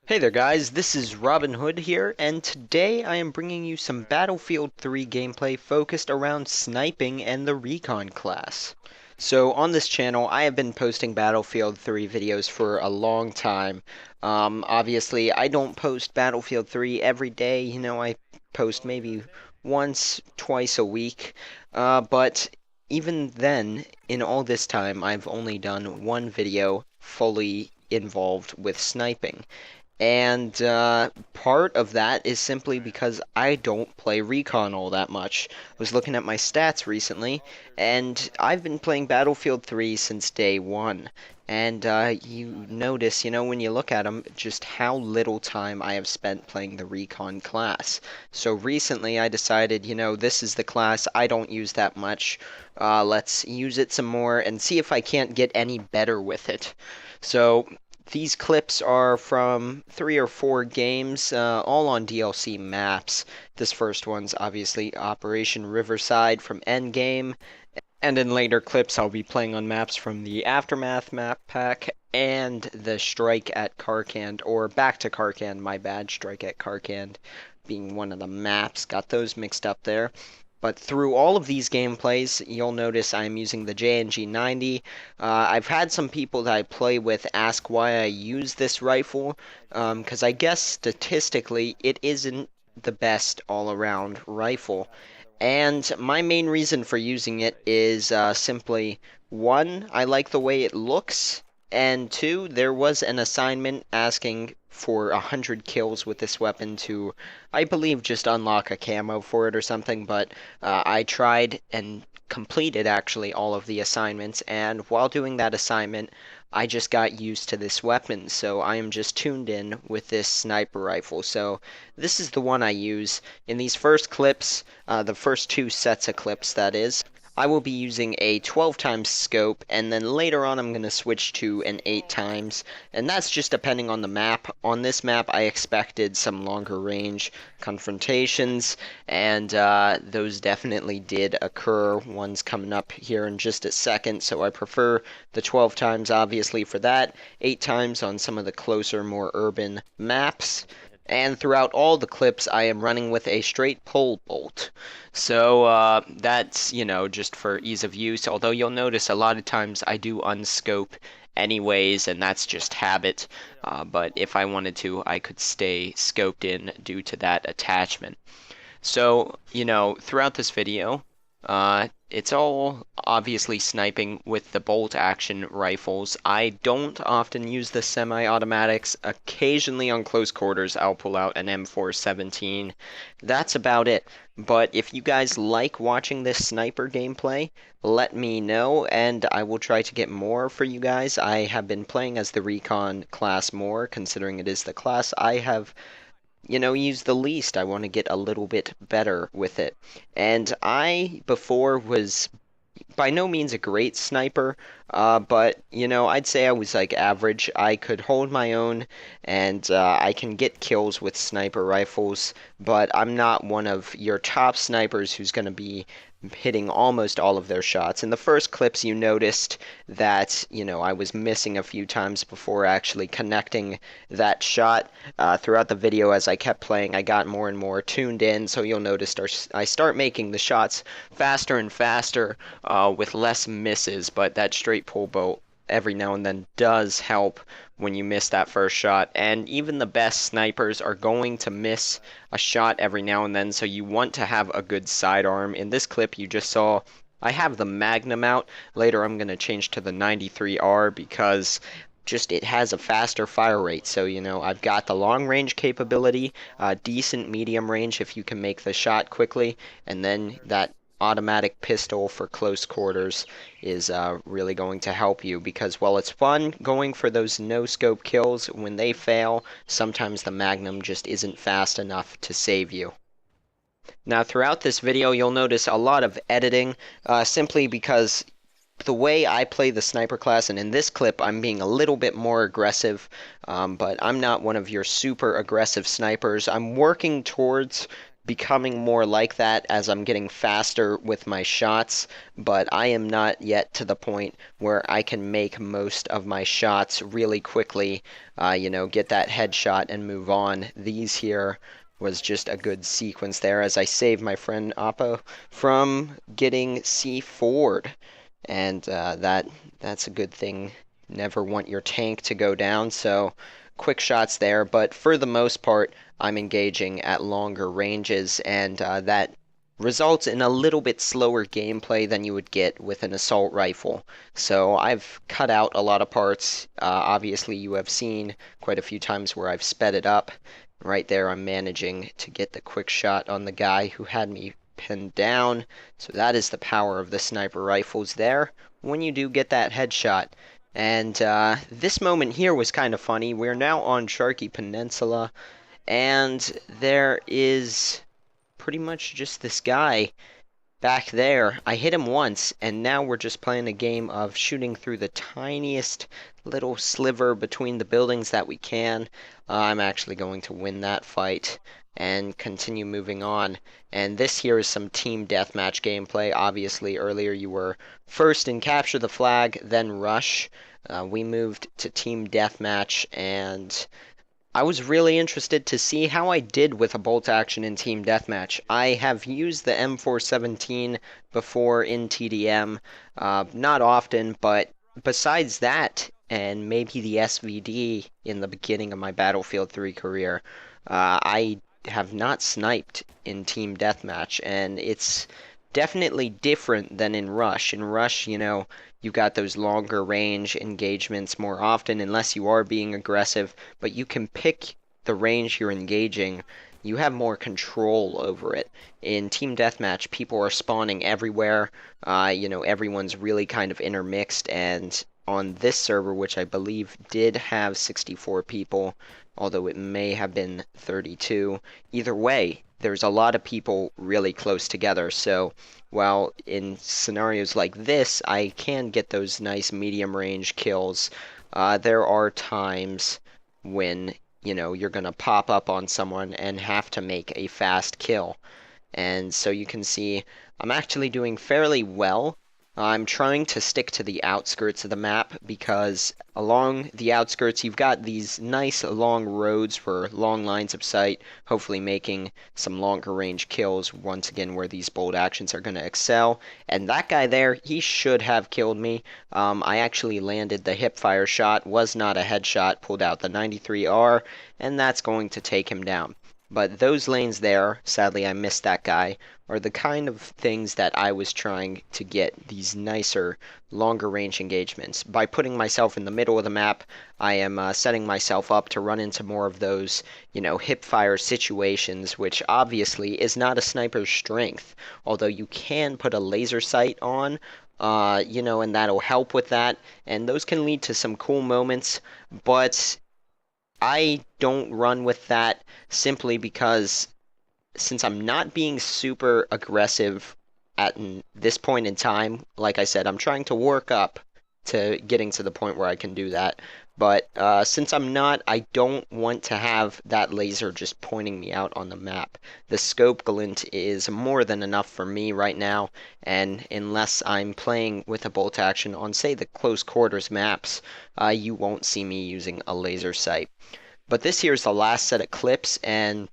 Hey there guys, this is Robin Hood here, and today I am bringing you some Battlefield 3 gameplay focused around sniping and the recon class. So on this channel, I have been posting Battlefield 3 videos for a long time. Obviously, I don't post Battlefield 3 every day, I post maybe once, twice a week, but even then, in all this time, I've only done one video fully involved with sniping. And part of that is simply because I don't play Recon all that much. I was looking at my stats recently, and I've been playing Battlefield 3 since day one. And you notice, when you look at them, just how little time I have spent playing the Recon class. So recently I decided, this is the class I don't use that much. Let's use it some more and see if I can't get any better with it. So these clips are from 3 or 4 games, all on DLC maps. This first one's obviously Operation Riverside from Endgame, and in later clips I'll be playing on maps from the Aftermath map pack and the Strike at Karkand, or Back to Karkand, my bad, Strike at Karkand being one of the maps. Got those mixed up there. But through all of these gameplays, you'll notice I'm using the JNG 90. I've had some people that I play with ask why I use this rifle, because I guess statistically it isn't the best all-around rifle. And my main reason for using it is simply, one, I like the way it looks, and two, there was an assignment asking for 100 kills with this weapon to, I believe, just unlock a camo for it or something, but I tried and completed actually all of the assignments, and while doing that assignment, I just got used to this weapon, so I am just tuned in with this sniper rifle. So this is the one I use. In these first clips, the first 2 sets of clips that is, I will be using a 12 times scope, and then later on I'm going to switch to an 8 times, and that's just depending on the map. On this map I expected some longer range confrontations, and those definitely did occur. One's coming up here in just a second, so I prefer the 12 times obviously for that, 8 times on some of the closer, more urban maps. And throughout all the clips, I am running with a straight pole bolt. So that's, just for ease of use. Although you'll notice a lot of times I do unscope anyways, and that's just habit. But if I wanted to, I could stay scoped in due to that attachment. So, throughout this video, it's all obviously sniping with the bolt action rifles. I don't often use the semi-automatics. Occasionally on close quarters I'll pull out an M417. That's about it. But if you guys like watching this sniper gameplay, let me know and I will try to get more for you guys. I have been playing as the Recon class more, considering it is the class I have use the least. I want to get a little bit better with it. And I, before, was by no means a great sniper, but, I'd say I was like average. I could hold my own, and I can get kills with sniper rifles, but I'm not one of your top snipers who's going to be hitting almost all of their shots. In the first clips, you noticed that, I was missing a few times before actually connecting that shot. Throughout the video, as I kept playing, I got more and more tuned in, so you'll notice I start making the shots faster and faster with less misses, but that straight pull bolt every now and then does help when you miss that first shot. And even the best snipers are going to miss a shot every now and then, so you want to have a good sidearm. In this clip you just saw, I have the Magnum out. Later I'm going to change to the 93R because just it has a faster fire rate. So, I've got the long range capability, decent medium range if you can make the shot quickly, and then that automatic pistol for close quarters is really going to help you, because while it's fun going for those no scope kills, when they fail, sometimes the Magnum just isn't fast enough to save you. Now throughout this video you'll notice a lot of editing, simply because the way I play the sniper class, and in this clip I'm being a little bit more aggressive, but I'm not one of your super aggressive snipers. I'm working towards becoming more like that as I'm getting faster with my shots, but I am not yet to the point where I can make most of my shots really quickly, get that headshot and move on. These here was just a good sequence there as I saved my friend Oppo from getting C4'd. And that's a good thing. Never want your tank to go down, so quick shots there. But for the most part, I'm engaging at longer ranges, and that results in a little bit slower gameplay than you would get with an assault rifle. So I've cut out a lot of parts. Obviously, you have seen quite a few times where I've sped it up. Right there, I'm managing to get the quick shot on the guy who had me pinned down. So that is the power of the sniper rifles there when you do get that headshot. And this moment here was kind of funny. We're now on Sharky Peninsula, and there is pretty much just this guy back there. I hit him once, and now we're just playing a game of shooting through the tiniest little sliver between the buildings that we can. I'm actually going to win that fight and continue moving on. And this here is some team deathmatch gameplay. Obviously, earlier you were first in capture the flag, then rush. We moved to team deathmatch, and I was really interested to see how I did with a bolt action in Team Deathmatch. I have used the M417 before in TDM, not often, but besides that, and maybe the SVD in the beginning of my Battlefield 3 career, I have not sniped in Team Deathmatch, and it's definitely different than in Rush. In Rush, you've got those longer range engagements more often, unless you are being aggressive, but you can pick the range you're engaging. You have more control over it. In Team Deathmatch, people are spawning everywhere. Everyone's really kind of intermixed, and on this server, which I believe did have 64 people, although it may have been 32, either way, there's a lot of people really close together, so while in scenarios like this, I can get those nice medium range kills, there are times when, you're going to pop up on someone and have to make a fast kill. And so you can see I'm actually doing fairly well. I'm trying to stick to the outskirts of the map because along the outskirts you've got these nice long roads for long lines of sight, hopefully making some longer range kills once again where these bold actions are going to excel. And that guy there, he should have killed me. I actually landed the hip fire shot, was not a headshot, pulled out the 93R, and that's going to take him down. But those lanes there, sadly I missed that guy, are the kind of things that I was trying to get, these nicer, longer range engagements. By putting myself in the middle of the map, I am setting myself up to run into more of those, hip fire situations, which obviously is not a sniper's strength. Although you can put a laser sight on, and that'll help with that, and those can lead to some cool moments, but I don't run with that simply because since I'm not being super aggressive at this point in time, like I said, I'm trying to work up to getting to the point where I can do that. But since I'm not, I don't want to have that laser just pointing me out on the map. The scope glint is more than enough for me right now, and unless I'm playing with a bolt action on, say, the close quarters maps, you won't see me using a laser sight. But this here is the last set of clips, and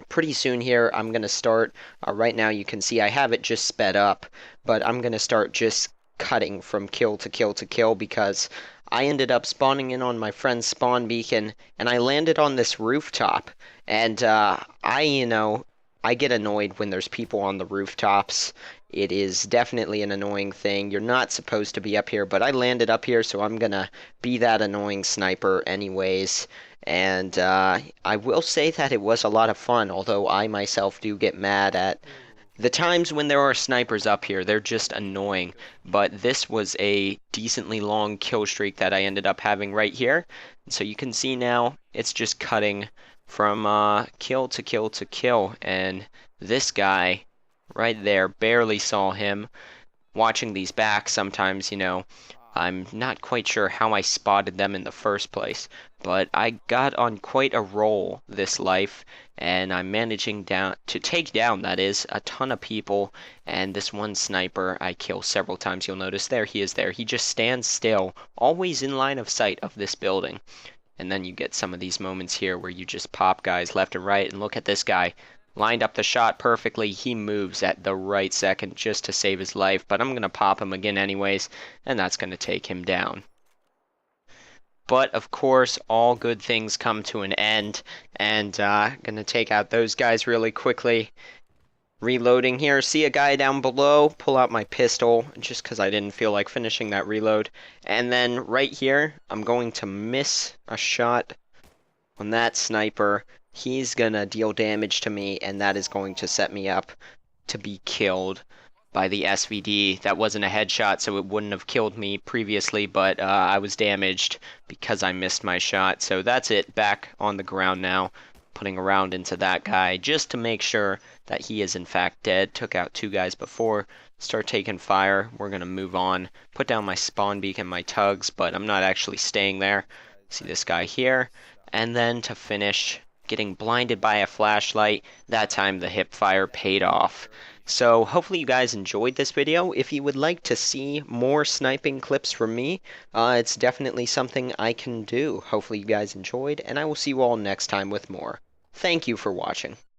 pretty soon here I'm going to start, right now you can see I have it just sped up, but I'm going to start just cutting from kill to kill to kill because I ended up spawning in on my friend's spawn beacon, and I landed on this rooftop, and I get annoyed when there's people on the rooftops. It is definitely an annoying thing. You're not supposed to be up here, but I landed up here, so I'm gonna be that annoying sniper anyways. And I will say that it was a lot of fun, although I myself do get mad at the times when there are snipers up here. They're just annoying. But this was a decently long kill streak that I ended up having right here. So you can see now it's just cutting from kill to kill to kill. And this guy right there, barely saw him. Watching these back sometimes, I'm not quite sure how I spotted them in the first place. but I got on quite a roll this life, and I'm managing to take down, that is, a ton of people. And this one sniper I kill several times. You'll notice there he is there. He just stands still, always in line of sight of this building. And then you get some of these moments here where you just pop guys left and right. And look at this guy. Lined up the shot perfectly. He moves at the right second just to save his life. But I'm going to pop him again anyways. And that's going to take him down. But of course, all good things come to an end. And going to take out those guys really quickly. Reloading here. See a guy down below. Pull out my pistol just because I didn't feel like finishing that reload. And then right here, I'm going to miss a shot on that sniper. He's going to deal damage to me, and that is going to set me up to be killed by the SVD. That wasn't a headshot, so it wouldn't have killed me previously, but I was damaged because I missed my shot. So that's it. Back on the ground now. Putting a round into that guy just to make sure that he is in fact dead. Took out two guys before. Start taking fire. We're going to move on. Put down my spawn beacon, my tugs, but I'm not actually staying there. See this guy here. And then to finish, getting blinded by a flashlight. That time the hip fire paid off. So hopefully you guys enjoyed this video. If you would like to see more sniping clips from me, it's definitely something I can do. Hopefully you guys enjoyed, and I will see you all next time with more. Thank you for watching.